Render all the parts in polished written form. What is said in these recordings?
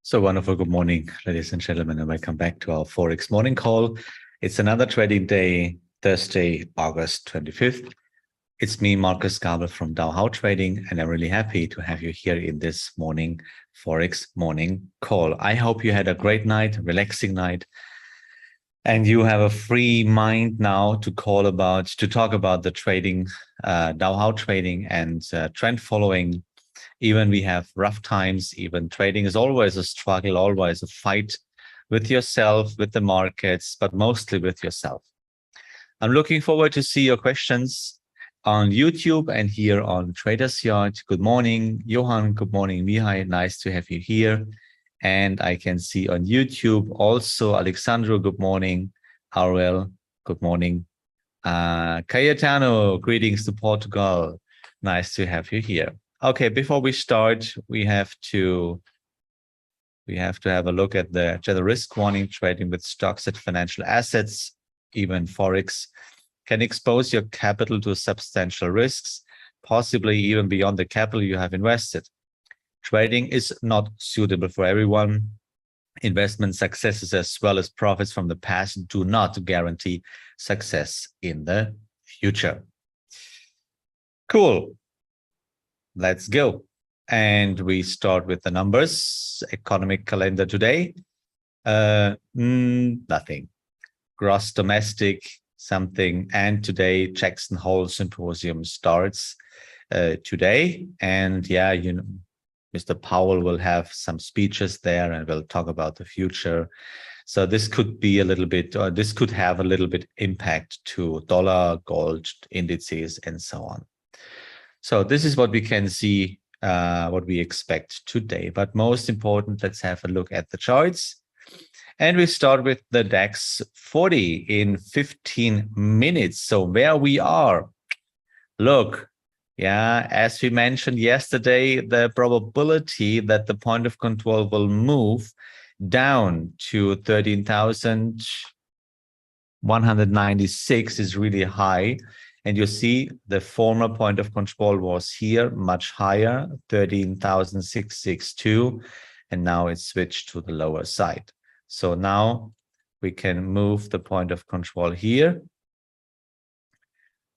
So wonderful. Good morning, ladies and gentlemen, and welcome back to our Forex morning call. It's another trading day, Thursday, August 25th. It's me, Marcus Gabel from DowHow Trading, and I'm really happy to have you here in this morning Forex morning call. I hope you had a great night, relaxing night, and you have a free mind now to talk about the trading, DowHow trading and trend following. Even we have rough times, even trading is always a struggle, always a fight with yourself, with the markets, but mostly with yourself. I'm looking forward to see your questions on YouTube and here on Traders Yard. Good morning, Johan. Good morning, Mihai. Nice to have you here. And I can see on YouTube also Alexandro. Good morning. Ariel. Good morning. Cayetano. Greetings to Portugal. Nice to have you here. Okay, before we start, we have to have a look at the risk warning. Trading with stocks and financial assets, even Forex, can expose your capital to substantial risks, possibly even beyond the capital you have invested. Trading is not suitable for everyone. Investment successes as well as profits from the past do not guarantee success in the future. Cool. Let's go. And we start with the numbers. Economic calendar today. Nothing. Gross domestic, something. And today, Jackson Hole Symposium starts today. And yeah, you know, Mr. Powell will have some speeches there and we'll talk about the future. So this could be a little bit, or this could have a little bit impact to dollar, gold, indices, and so on. So this is what we can see, what we expect today. But most important, let's have a look at the charts. And we start with the DAX 40 in 15 minutes. So where we are, look, yeah, as we mentioned yesterday, the probability that the point of control will move down to 13,196 is really high. And you see the former point of control was here, much higher, 13,662, and now it's switched to the lower side. So now we can move the point of control here.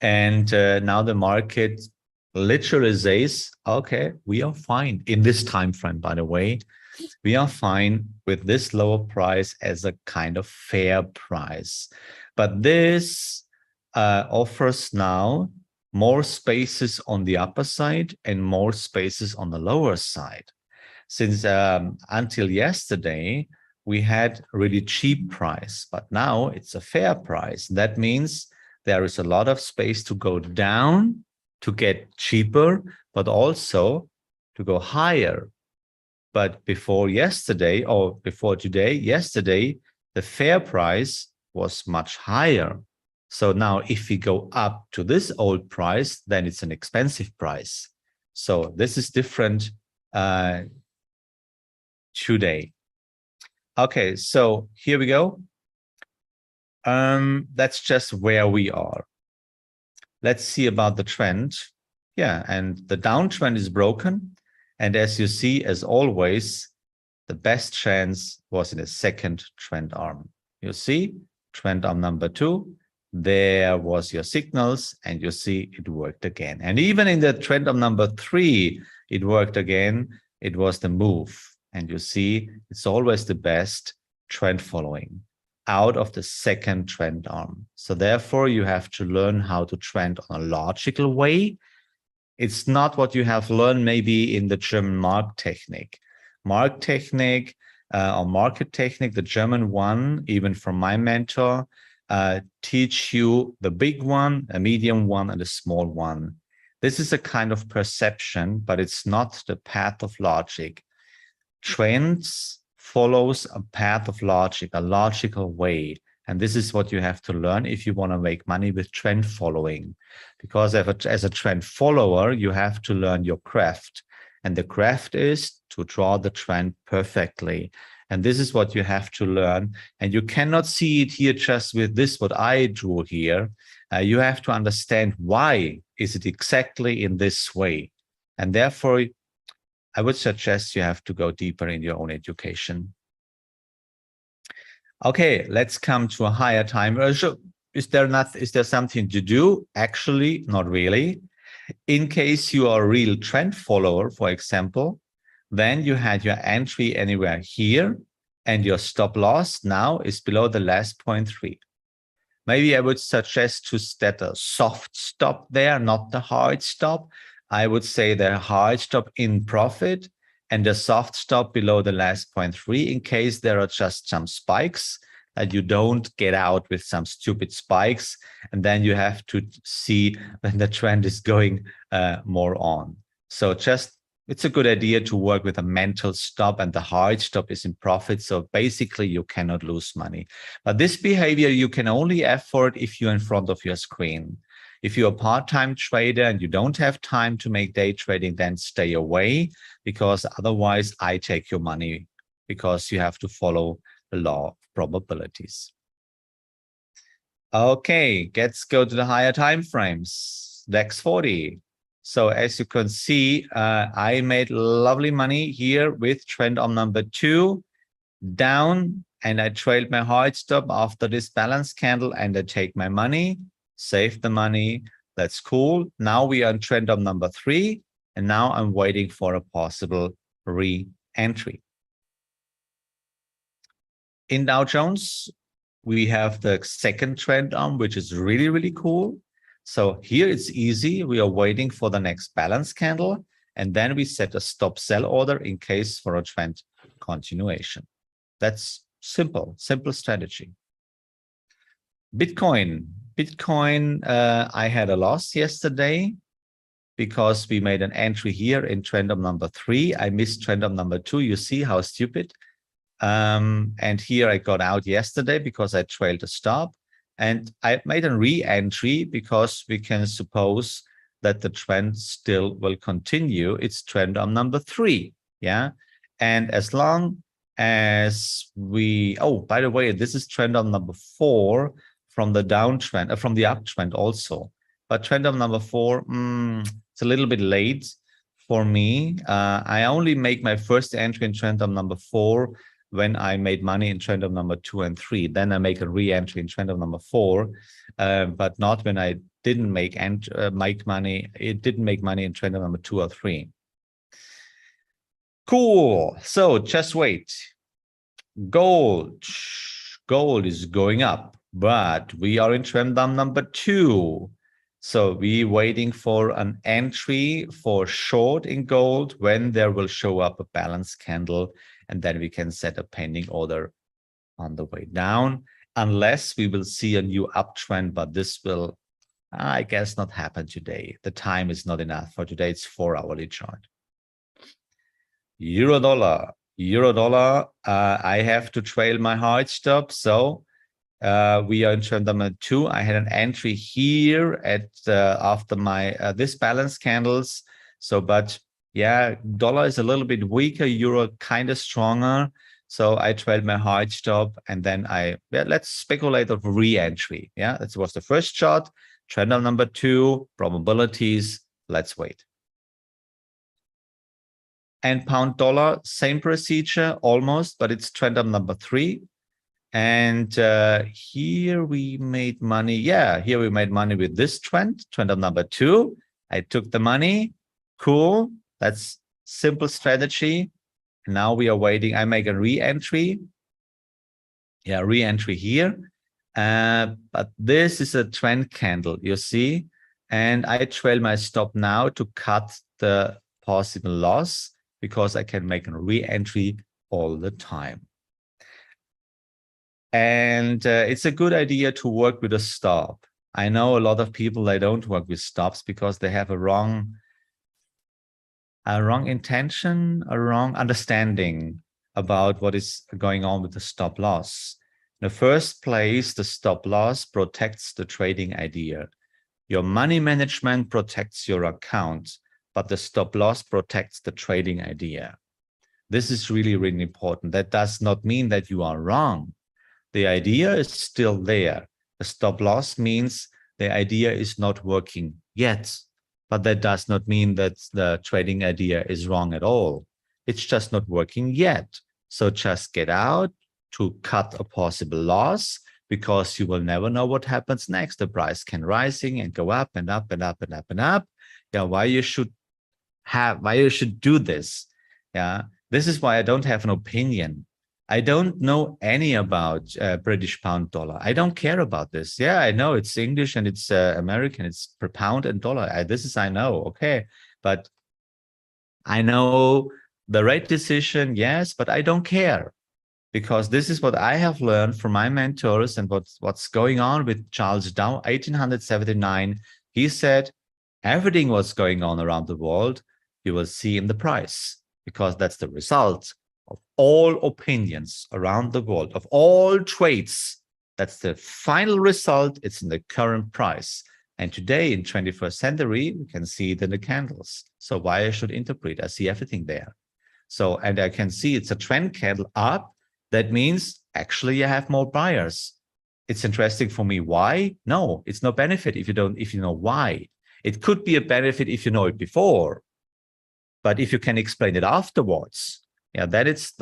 And now the market literally says, okay, we are fine in this time frame, by the way. We are fine with this lower price as a kind of fair price. But this offers now more spaces on the upper side and more spaces on the lower side. Since until yesterday, we had really cheap price, but now it's a fair price. That means there is a lot of space to go down to get cheaper, but also to go higher. But before yesterday, or before today, yesterday, the fair price was much higher. So now if we go up to this old price, then it's an expensive price. So this is different today. Okay, so here we go. That's just where we are. Let's see about the trend. Yeah, and the downtrend is broken. And as you see, as always, the best chance was in the second trend arm. You see, trend arm number 2. There was your signals, and you see it worked again. And even in the trend of number 3, it worked again. It was the move. And you see, it's always the best trend following out of the second trend arm. So therefore, you have to learn how to trend on a logical way. It's not what you have learned maybe in the German mark technique. Mark technique or market technique, the German one, even from my mentor, teach you the big one, a medium one, and a small one. This is a kind of perception, but it's not the path of logic. Trends follows a path of logic, a logical way. And this is what you have to learn if you want to make money with trend following. Because as a trend follower, you have to learn your craft. And the craft is to draw the trend perfectly. And this is what you have to learn. And you cannot see it here just with this, what I drew here. You have to understand why is it exactly in this way. And therefore, I would suggest you have to go deeper in your own education. Okay, let's come to a higher time version. Is there something to do? Actually, not really. In case you are a real trend follower, for example, then you had your entry anywhere here and your stop loss now is below the last 0.3. Maybe I would suggest to set a soft stop there, not the hard stop. I would say the hard stop in profit and the soft stop below the last 0.3 in case there are just some spikes that you don't get out with some stupid spikes. And then you have to see when the trend is going more on. So it's a good idea to work with a mental stop, and the hard stop is in profit. So basically you cannot lose money. But this behavior you can only afford if you're in front of your screen. If you're a part-time trader and you don't have time to make day trading, then stay away, because otherwise I take your money, because you have to follow the law of probabilities. Okay, let's go to the higher time frames. DAX 40. So as you can see, I made lovely money here with trend on number 2 down, and I trailed my hard stop after this balance candle, and I take my money, save the money. That's cool. Now we are on trend on number 3, and now I'm waiting for a possible re-entry. In Dow Jones, we have the second trend arm, which is really, really cool. So here it's easy. We are waiting for the next balance candle, and then we set a stop sell order in case for a trend continuation. That's simple strategy. Bitcoin, I had a loss yesterday because we made an entry here in trend of number 3. I missed trend of number 2. You see how stupid. And here I got out yesterday because I trailed a stop. And I made a re-entry because we can suppose that the trend still will continue. It's trend on number 3, yeah? And as long as we, oh, by the way, this is trend on number 4 from the downtrend, from the uptrend also. But trend on number 4, it's a little bit late for me. I only make my first entry in trend on number 4 when I made money in trend of number 2 and 3. Then I make a re-entry in trend of number 4, but not when I didn't make money. It didn't make money in trend of number 2 or 3. Cool. So just wait. Gold is going up, but we are in trend on number 2. So we waiting for an entry for short in gold when there will show up a balance candle, and then we can set a pending order on the way down, unless we will see a new uptrend, but this will, I guess, not happen today. The time is not enough for today. It's 4-hourly chart. Euro dollar, I have to trail my hard stop. So we are in trend number 2. I had an entry here at after my this balance candles. So, but yeah, dollar is a little bit weaker, euro kind of stronger. So I trailed my hard stop, and then let's speculate of re-entry. Yeah, that was the first chart. Trend on number 2, probabilities. Let's wait. And pound dollar, same procedure almost, but it's trend on number 3. And here we made money. Yeah, here we made money with this trend on number 2. I took the money. Cool. That's simple strategy. Now we are waiting. I make a re-entry. Yeah, re-entry here. But this is a trend candle, you see. And I trail my stop now to cut the possible loss, because I can make a re-entry all the time. And it's a good idea to work with a stop. I know a lot of people, they don't work with stops because they have a wrong intention, a wrong understanding about what is going on with the stop loss. In the first place, the stop loss protects the trading idea. Your money management protects your account, but the stop loss protects the trading idea. This is really, really important. That does not mean that you are wrong. The idea is still there. The stop loss means the idea is not working yet. But that does not mean that the trading idea is wrong at all. It's just not working yet. So just get out to cut a possible loss, because you will never know what happens next. The price can rising and go up and up and up and up and up. Yeah, why you should do this? Yeah, this is why I don't have an opinion. I don't know any about British pound dollar. I don't care about this. Yeah, I know it's English and it's American. It's per pound and dollar. I know. Okay, but I know the right decision. Yes, but I don't care, because this is what I have learned from my mentors and what's going on with Charles Dow, 1879. He said, everything what's going on around the world, you will see in the price, because that's the result of all opinions around the world, of all trades. That's the final result. It's in the current price. And today in 21st century, we can see it in the candles. So why I should interpret? I see everything there. So, and I can see it's a trend candle up. That means actually you have more buyers. It's interesting for me. Why? No, it's no benefit if you know why. It could be a benefit if you know it before, but if you can explain it afterwards, yeah, it's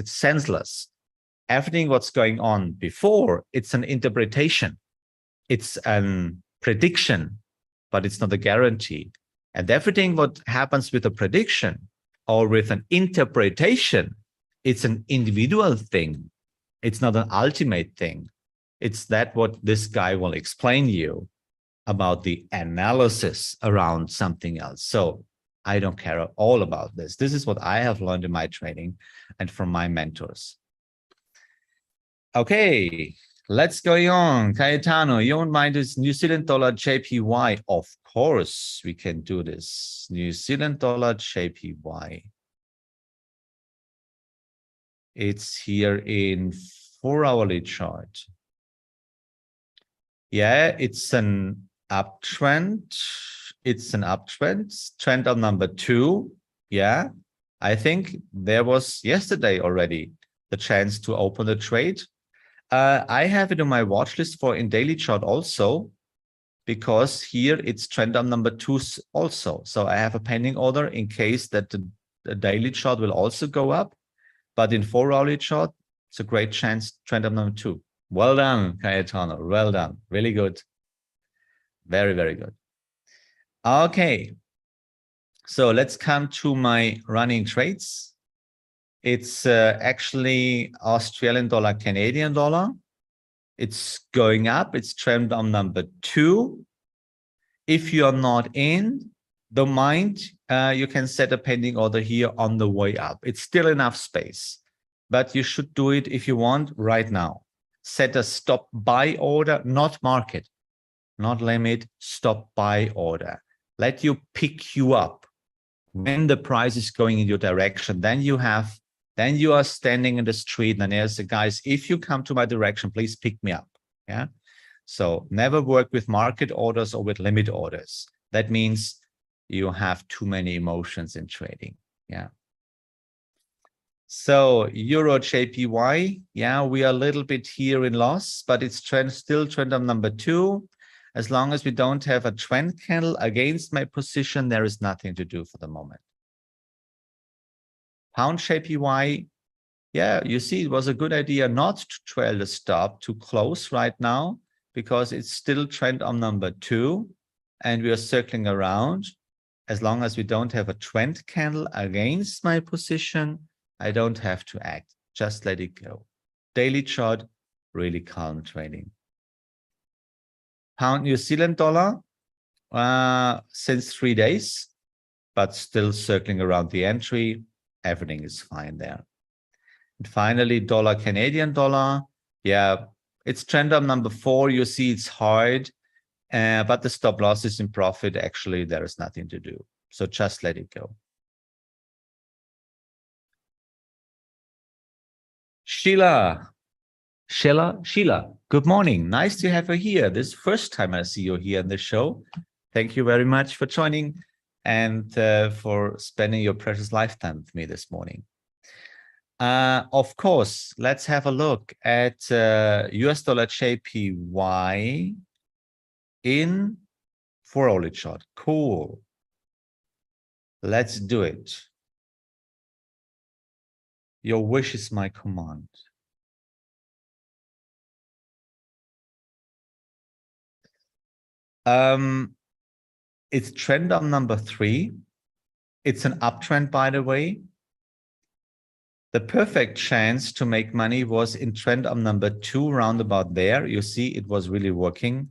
senseless. Everything what's going on before, it's an interpretation, it's a prediction, but it's not a guarantee. And everything what happens with a prediction or with an interpretation, it's an individual thing. It's not an ultimate thing. It's that what this guy will explain you about the analysis around something else. So I don't care at all about this. This is what I have learned in my training and from my mentors. Okay, let's go on. Cayetano, you don't mind this New Zealand dollar JPY? Of course, we can do this. New Zealand dollar JPY. It's here in 4-hourly chart. Yeah, it's an uptrend. It's an uptrend. Trend of number 2. Yeah, I think there was yesterday already the chance to open the trade. I have it on my watch list for in daily chart also, because here it's trend of number 2 also. So I have a pending order in case that the daily chart will also go up. But in 4-hourly chart, it's a great chance, trend of number 2. Well done, Cayetano. Well done. Really good. Very, very good. Okay. So let's come to my running trades. It's actually Australian dollar, Canadian dollar. It's going up. It's trend on number 2. If you are not in, don't mind. You can set a pending order here on the way up. It's still enough space, but you should do it if you want right now. Set a stop buy order, not market, not limit, stop buy order. Let you pick you up when the price is going in your direction. Then you are standing in the street and there's the guys, if you come to my direction, please pick me up. Yeah. So never work with market orders or with limit orders. That means you have too many emotions in trading. Yeah. So Euro JPY, yeah, we are a little bit here in loss, but it's still trend of number 2. As long as we don't have a trend candle against my position, there is nothing to do for the moment. Pound JPY, yeah, you see, it was a good idea not to trail the stop too close right now, because it's still trend on number 2 and we are circling around. As long as we don't have a trend candle against my position, I don't have to act. Just let it go. Daily chart, really calm trading. Pound New Zealand dollar, since 3 days, but still circling around the entry. Everything is fine there. And finally, dollar Canadian dollar. Yeah, it's trend on number 4. You see it's hard, but the stop loss is in profit. Actually, there is nothing to do. So just let it go. Sheila, good morning. Nice to have you here. This is the first time I see you here in the show. Thank you very much for joining and for spending your precious lifetime with me this morning. Of course, let's have a look at US dollar JPY in 4-hourly chart. Cool. Let's do it. Your wish is my command. It's trend arm number 3. It's an uptrend, by the way. The perfect chance to make money was in trend arm number 2, round about there. You see, it was really working.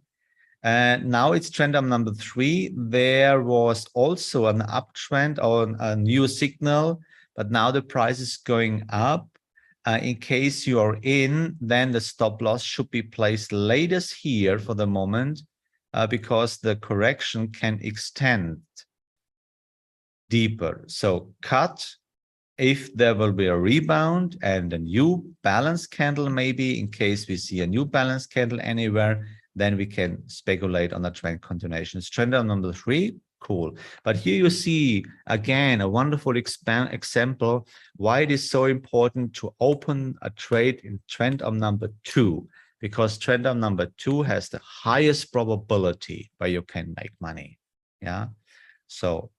And now it's trend arm number 3. There was also an uptrend or a new signal, but now the price is going up. In case you are in, then the stop loss should be placed latest here for the moment, because the correction can extend deeper. So cut if there will be a rebound and a new balance candle, maybe in case we see a new balance candle anywhere, then we can speculate on the trend continuation. It's trend arm number 3, cool. But here you see, again, a wonderful example why it is so important to open a trade in trend arm number 2, because trend arm number 2 has the highest probability where you can make money. Yeah, so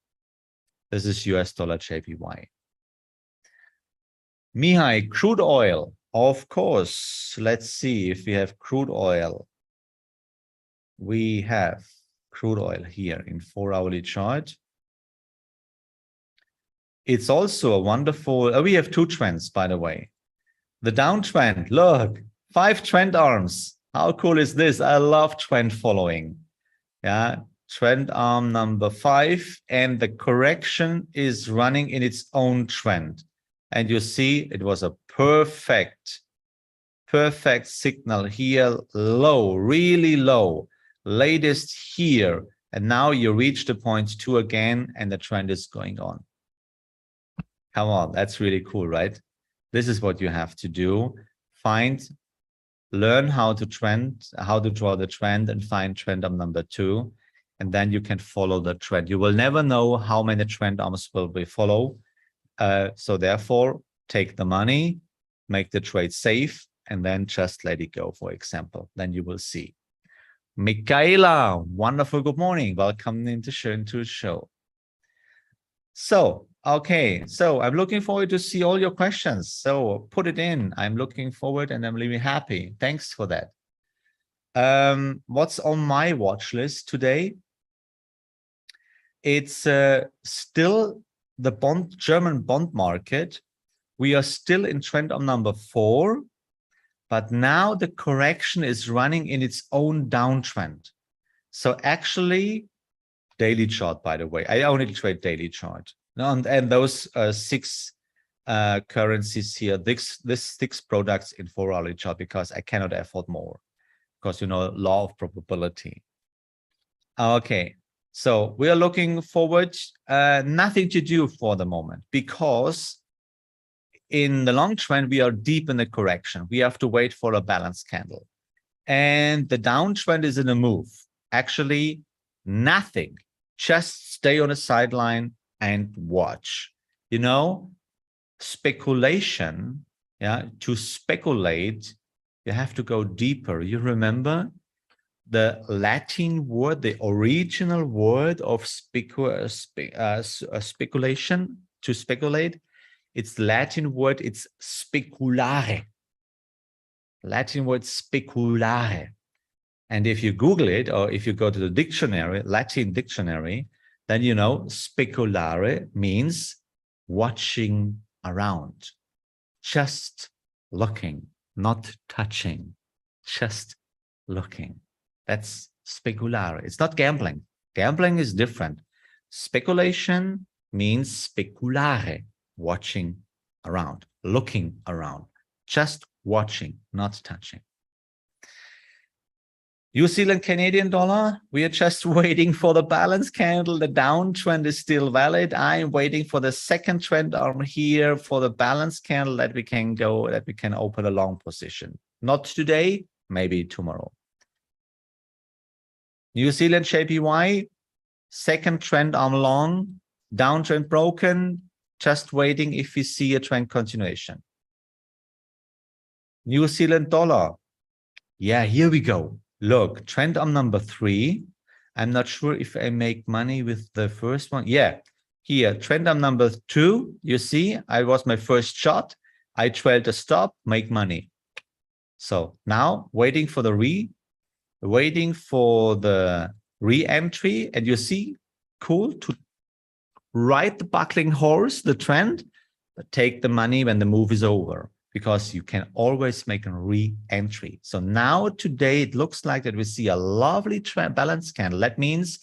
this is US dollar JPY. Mihai, crude oil, of course. Let's see if we have crude oil. We have crude oil here in 4-hourly chart. It's also a wonderful, we have 2 trends, by the way. The downtrend, look, 5 trend arms. How cool is this? I love trend following. Yeah, trend arm number 5, and the correction is running in its own trend. And you see, it was a perfect signal here, low, really low, latest here. And now you reach the point 2 again, and the trend is going on. Come on, that's really cool, right? This is what you have to do. Learn how to draw the trend and find trend arm number 2. And then you can follow the trend. You will never know how many trend arms will be followed. So therefore, take the money, make the trade safe, and then just let it go, for example. Then you will see. Michaela, wonderful good morning. Welcome into the show. So, okay, so I'm looking forward to see all your questions. So put it in. I'm looking forward and I'm really happy. Thanks for that. What's on my watch list today? It's still the German bond market. We are still in trend arm number 4, but now the correction is running in its own downtrend. So actually, daily chart, by the way, I only trade daily chart. And those 6 currencies here, this 6 products in 4-hourly chart, because I cannot afford more, because, you know, law of probability. Okay. So we are looking forward, nothing to do for the moment, because in the long trend, we are deep in the correction. We have to wait for a balance candle. And the downtrend is in a move. Actually, nothing. Just stay on the sideline and watch. You know, speculation, yeah, to speculate, you have to go deeper. You remember? The Latin word, the original word of speculation, to speculate, it's the Latin word, it's speculare. Latin word speculare. And if you Google it, or if you go to the dictionary, Latin dictionary, then you know speculare means watching around, just looking, not touching, just looking. That's speculare. It's not gambling. Gambling is different. Speculation means speculare, watching around, looking around, just watching, not touching. New Zealand Canadian dollar, we are just waiting for the balance candle. The downtrend is still valid. I'm waiting for the second trend arm here for the balance candle that we can go, that we can open a long position. Not today, maybe tomorrow. New Zealand JPY, second trend arm long, downtrend broken, just waiting if we see a trend continuation. New Zealand dollar, yeah, here we go. Look, trend arm number 3, I'm not sure if I make money with the first one. Yeah, here, trend arm number 2, you see, I was my first shot. I trailed a stop, make money. So now waiting for the re-entry, and you see, cool, to ride the buckling horse, the trend, but take the money when the move is over, because you can always make a re-entry. So now today it looks like that we see a lovely balance candle. That means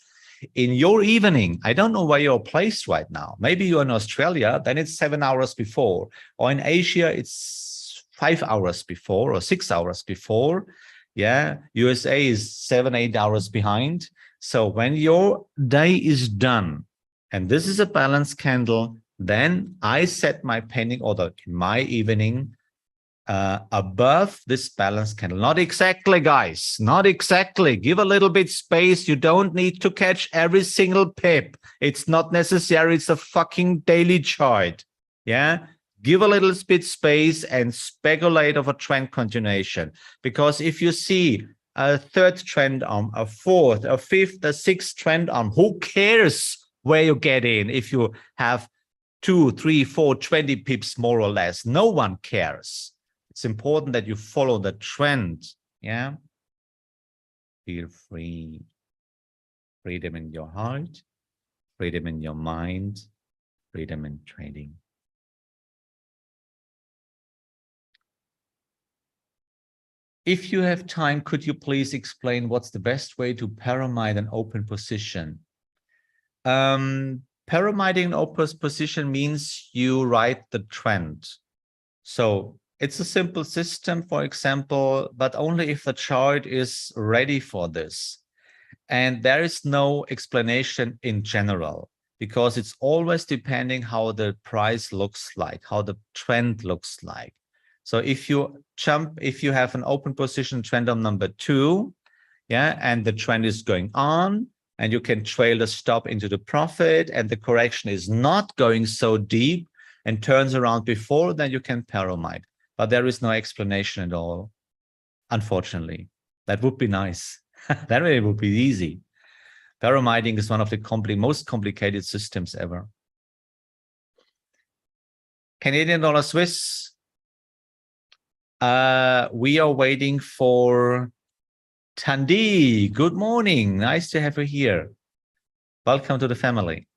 in your evening, I don't know where you're placed right now. Maybe you're in Australia, then it's 7 hours before, or in Asia, it's 5 hours before or 6 hours before. Yeah, USA is 7-8 hours behind. So when your day is done, and this is a balance candle, then I set my pending order in my evening above this balance candle. Not exactly, guys, not exactly. Give a little bit space. You don't need to catch every single pip. It's not necessary. It's a fucking daily chart. Yeah, give a little bit space and speculate of a trend continuation. Because if you see a third trend arm, a fourth, a fifth, a sixth trend arm, who cares where you get in if you have 2, 3, 4, 20 pips more or less? No one cares. It's important that you follow the trend. Yeah. Feel free. Freedom in your heart, freedom in your mind, freedom in trading. If you have time, could you please explain what's the best way to pyramid an open position? Pyramiding an open position means you ride the trend. So it's a simple system, for example, but only if the chart is ready for this. And there is no explanation in general, because it's always depending how the price looks like, how the trend looks like. So if you have an open position trend on number 2, yeah, and the trend is going on, and you can trail the stop into the profit, and the correction is not going so deep and turns around before, then you can pyramid. But there is no explanation at all, unfortunately. That would be nice. That way it would be easy. Pyramiding is one of the most complicated systems ever. Canadian dollar Swiss. We are waiting for Tandi. Good morning. Nice to have you here. Welcome to the family.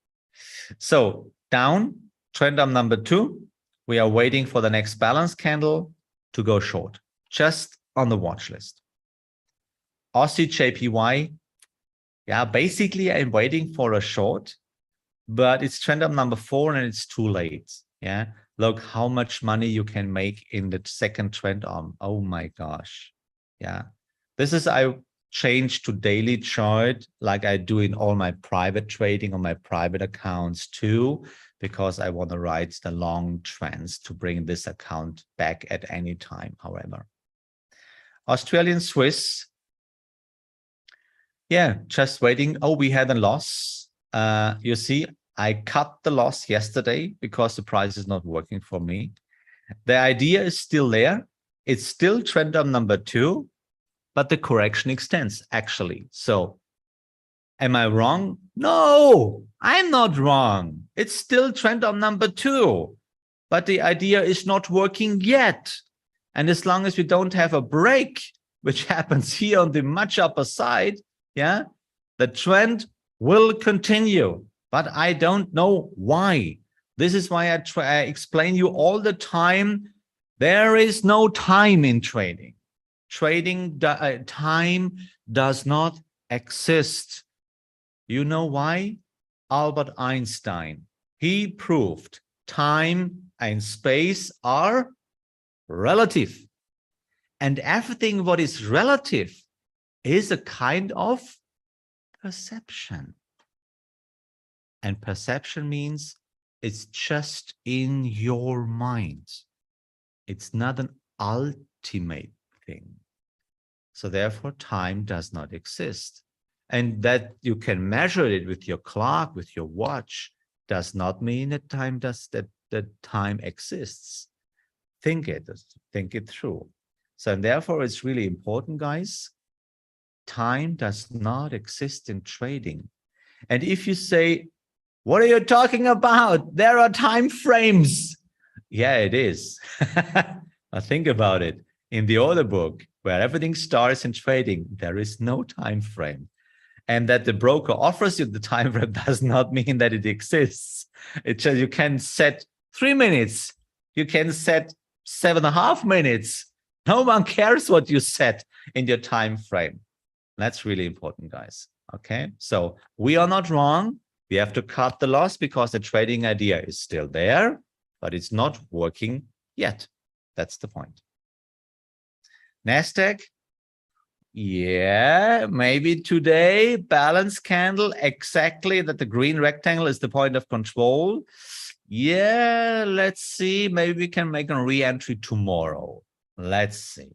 So down, trend arm number 2. We are waiting for the next balance candle to go short, just on the watch list. Aussie JPY. Yeah, basically I'm waiting for a short, but it's trend arm number 4 and it's too late. Yeah, look how much money you can make in the second trend arm. Oh my gosh. Yeah, this is, I changed to daily chart like I do in all my private trading on my private accounts too, because I want to ride the long trends to bring this account back at any time. However, Australian Swiss. Yeah, just waiting. Oh, we had a loss. You see, I cut the loss yesterday because the price is not working for me. The idea is still there. It's still trend arm number 2, but the correction extends actually. So am I wrong? No, I'm not wrong. It's still trend arm number 2, but the idea is not working yet. And as long as we don't have a break, which happens here on the much upper side, yeah, the trend will continue, but I don't know why. This is why I explain you all the time. There is no time in trading. Time does not exist. You know why? Albert Einstein. He proved time and space are relative. And everything what is relative is a kind of perception. And perception means it's just in your mind. It's not an ultimate thing. So therefore, time does not exist. And that you can measure it with your clock, with your watch, does not mean that time exists. Think it through. So and therefore, it's really important, guys, time does not exist in trading. And if you say, what are you talking about? There are time frames. Yeah, it is. Now think about it. In the order book, where everything starts in trading, there is no time frame. And that the broker offers you the time frame does not mean that it exists. It's just you can set 3 minutes. You can set 7.5 minutes. No one cares what you set in your time frame. That's really important, guys. Okay, so we are not wrong. We have to cut the loss because the trading idea is still there, but it's not working yet. That's the point. NASDAQ. Yeah, maybe today, balance candle, exactly that the green rectangle is the point of control. Yeah, let's see. Maybe we can make a re-entry tomorrow. Let's see.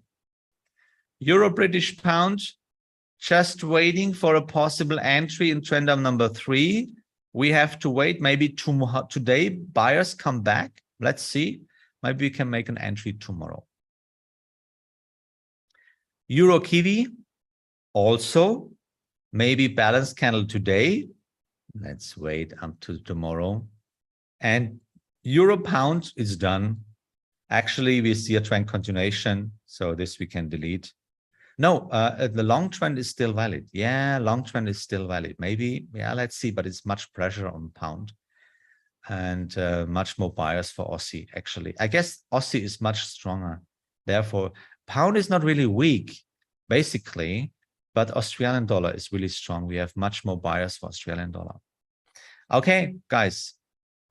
Euro British pound, just waiting for a possible entry in trend of number 3. We have to wait. Maybe today, buyers come back. Let's see. Maybe we can make an entry tomorrow. Euro Kiwi, also, maybe balance candle today. Let's wait until tomorrow. And Euro Pound is done. Actually, we see a trend continuation, so this we can delete. No, the long trend is still valid. Yeah, long trend is still valid. Maybe, yeah, let's see, but it's much pressure on pound and much more buyers for Aussie, actually. I guess Aussie is much stronger. Therefore, pound is not really weak, basically, but Australian dollar is really strong. We have much more buyers for Australian dollar. Okay, guys.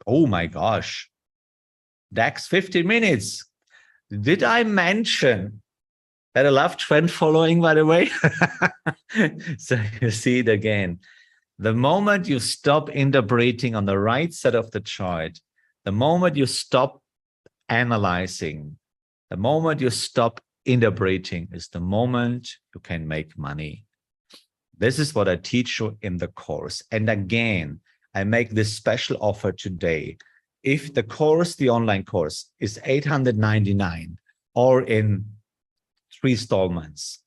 Oh my gosh. DAX 15 minutes. Did I mention that I love trend following, by the way? So you see it again. The moment you stop interpreting on the right side of the chart, the moment you stop analyzing, the moment you stop interpreting is the moment you can make money. This is what I teach you in the course. And again, I make this special offer today. If the course, the online course, is $899 or in 3 installments,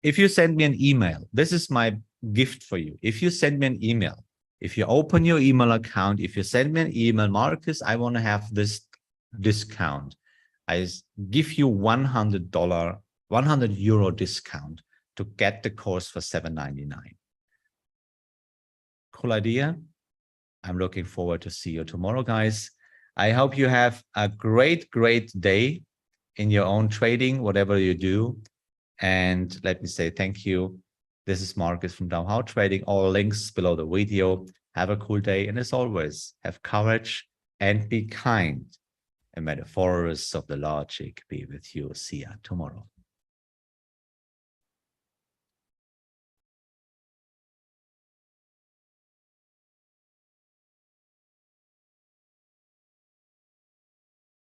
if you send me an email, this is my gift for you. If you send me an email, if you open your email account, if you send me an email, Marcus, I want to have this discount. I give you $100, 100 euro discount to get the course for $799. Cool idea? I'm looking forward to see you tomorrow, guys. I hope you have a great, great day in your own trading, whatever you do. And let me say thank you. This is Marcus from DowHow Trading. All links below the video. Have a cool day. And as always, have courage and be kind. And may the force of the logic be with you. See ya tomorrow.